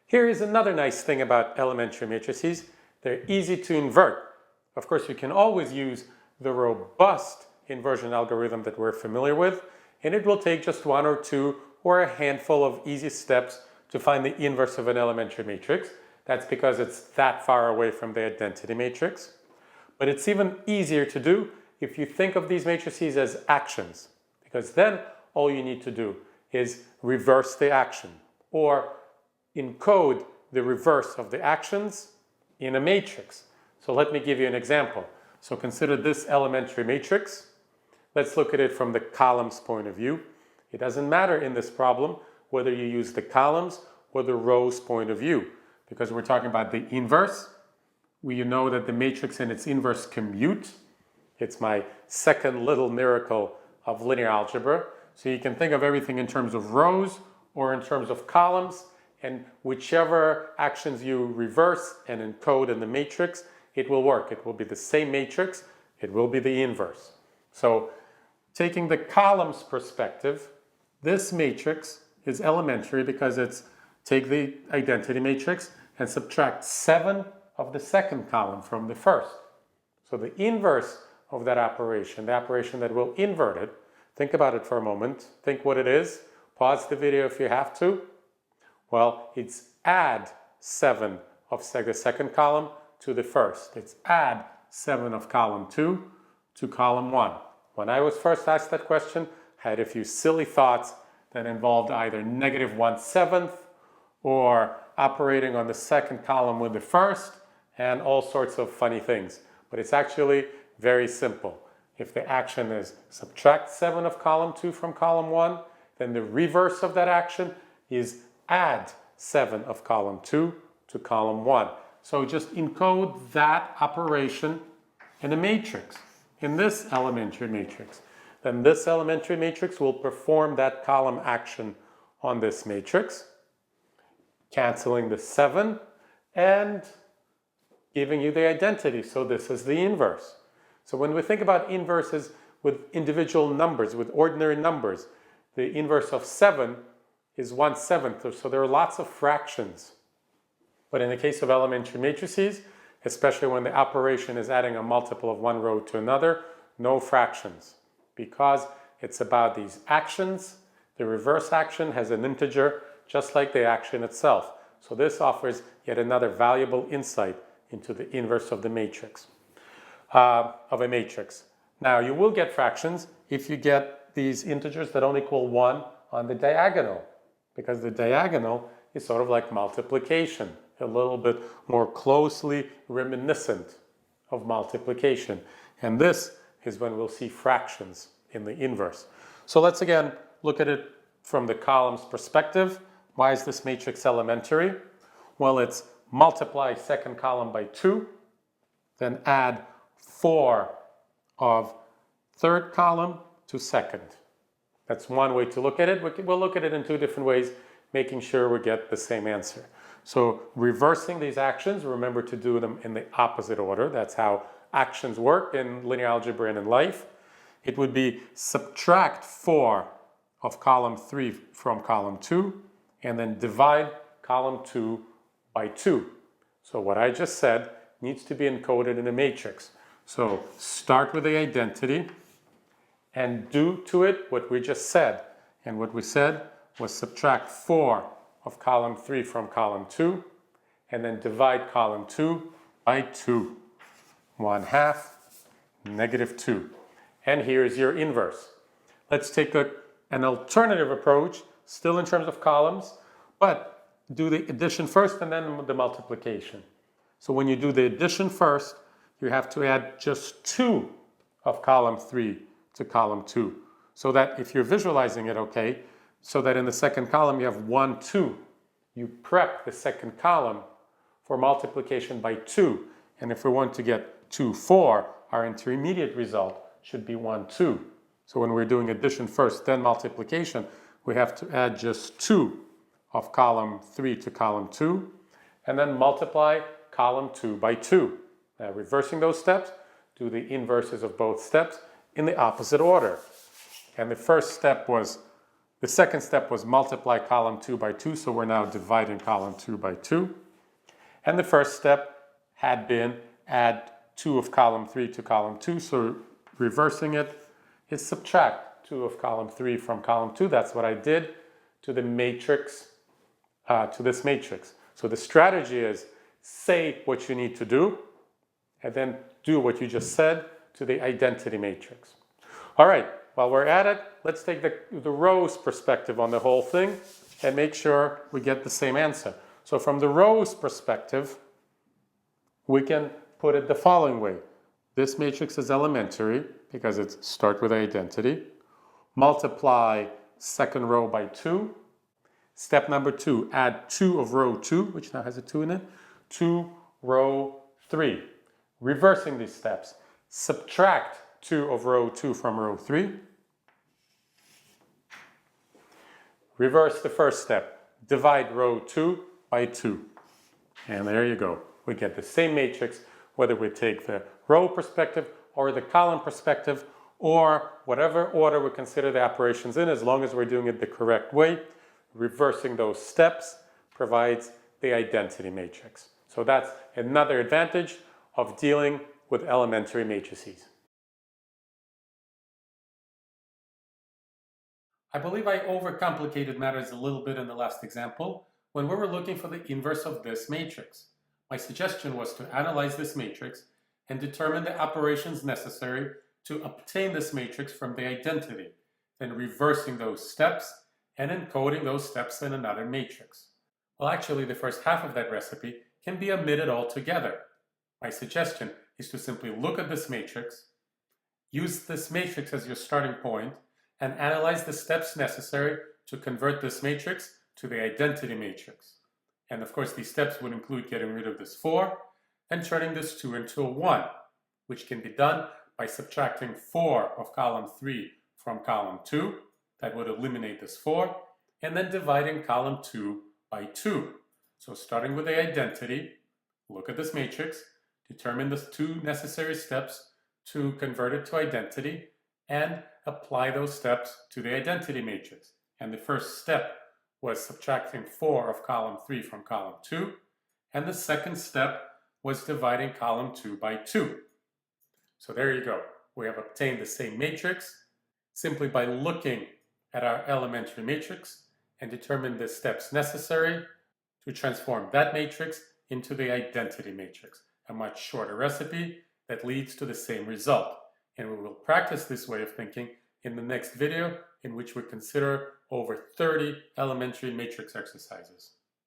Here is another nice thing about elementary matrices. They're easy to invert. Of course, you can always use the robust inversion algorithm that we're familiar with, and it will take just one or two or a handful of easy steps to find the inverse of an elementary matrix. That's because it's that far away from the identity matrix. But it's even easier to do if you think of these matrices as actions, because then all you need to do is reverse the action or encode the reverse of the actions in a matrix. So let me give you an example. So consider this elementary matrix. Let's look at it from the columns point of view. It doesn't matter in this problem whether you use the columns or the rows point of view, because we're talking about the inverse. We know that the matrix and its inverse commute. It's my second little miracle of linear algebra. So you can think of everything in terms of rows or in terms of columns, and whichever actions you reverse and encode in the matrix, it will work. It will be the same matrix. It will be the inverse. So taking the columns perspective, this matrix is elementary because it's take the identity matrix and subtract 7 of the second column from the first. So the inverse of that operation, the operation that will invert it, think about it for a moment. Think what it is. Pause the video if you have to. Well, it's add 7 of the second column to the first. It's add 7 of column 2 to column 1. When I was first asked that question, I had a few silly thoughts that involved either -1/7 or operating on the second column with the first and all sorts of funny things. But it's actually very simple. If the action is subtract 7 of column 2 from column 1, then the reverse of that action is add 7 of column 2 to column 1. So just encode that operation in a matrix, in this elementary matrix. Then this elementary matrix will perform that column action on this matrix, canceling the 7 and giving you the identity. So this is the inverse. So when we think about inverses with individual numbers, with ordinary numbers, the inverse of 7 is 1/7, so there are lots of fractions. But in the case of elementary matrices, especially when the operation is adding a multiple of one row to another, no fractions, because it's about these actions. The reverse action has an integer just like the action itself. So this offers yet another valuable insight into the inverse of the matrix, of a matrix. Now you will get fractions if you get these integers that don't equal 1 on the diagonal, because the diagonal is sort of like multiplication, a little bit more closely reminiscent of multiplication. And this is when we'll see fractions in the inverse. So let's again look at it from the columns perspective. Why is this matrix elementary? Well, it's multiply second column by 2, then add 4 of third column to second. That's one way to look at it. We'll look at it in two different ways, making sure we get the same answer. So reversing these actions, remember to do them in the opposite order. That's how actions work in linear algebra and in life. It would be subtract 4 of column 3 from column 2, and then divide column 2 by 2. So what I just said needs to be encoded in a matrix. So start with the identity and do to it what we just said. And what we said was subtract 4 of column 3 from column 2, and then divide column 2 by 2. 1/2, -2. And here is your inverse. Let's take an alternative approach, still in terms of columns, but do the addition first and then the multiplication. So when you do the addition first, you have to add just 2 of column 3 to column 2. So that if you're visualizing it okay, so that in the second column you have 1, 2. You prep the second column for multiplication by 2. And if we want to get 2, 4, our intermediate result should be 1, 2. So when we're doing addition first, then multiplication, we have to add just 2 of column 3 to column 2, and then multiply column 2 by 2. Now reversing those steps, do the inverses of both steps in the opposite order. And the first step was The second step was multiply column 2 by 2, so we're now dividing column 2 by 2. And the first step had been add 2 of column 3 to column 2, so reversing it is subtract 2 of column 3 from column 2. That's what I did to the matrix, to this matrix. So the strategy is say what you need to do, and then do what you just said to the identity matrix. All right, while we're at it, let's take the rows perspective on the whole thing and make sure we get the same answer. So from the rows perspective, we can put it the following way. This matrix is elementary because it's start with identity. Multiply second row by 2. Step number 2, add 2 of row 2, which now has a 2 in it, to row 3. Reversing these steps, subtract 2 of row 2 from row 3. Reverse the first step, divide row 2 by 2. And there you go. We get the same matrix, whether we take the row perspective or the column perspective, or whatever order we consider the operations in, as long as we're doing it the correct way. Reversing those steps provides the identity matrix. So that's another advantage of dealing with elementary matrices. I believe I overcomplicated matters a little bit in the last example when we were looking for the inverse of this matrix. My suggestion was to analyze this matrix and determine the operations necessary to obtain this matrix from the identity, then reversing those steps and encoding those steps in another matrix. Well, actually, the first half of that recipe can be omitted altogether. My suggestion is to simply look at this matrix, use this matrix as your starting point, and analyze the steps necessary to convert this matrix to the identity matrix. And of course, these steps would include getting rid of this 4 and turning this 2 into a 1, which can be done by subtracting 4 of column 3 from column 2. That would eliminate this 4, and then dividing column 2 by 2. So starting with the identity, look at this matrix, determine the 2 necessary steps to convert it to identity, and apply those steps to the identity matrix. And the first step was subtracting 4 of column 3 from column 2, and the second step was dividing column 2 by 2. So there you go. We have obtained the same matrix simply by looking at our elementary matrix and determine the steps necessary to transform that matrix into the identity matrix, a much shorter recipe that leads to the same result. And we will practice this way of thinking in the next video, in which we consider over 30 elementary matrix exercises.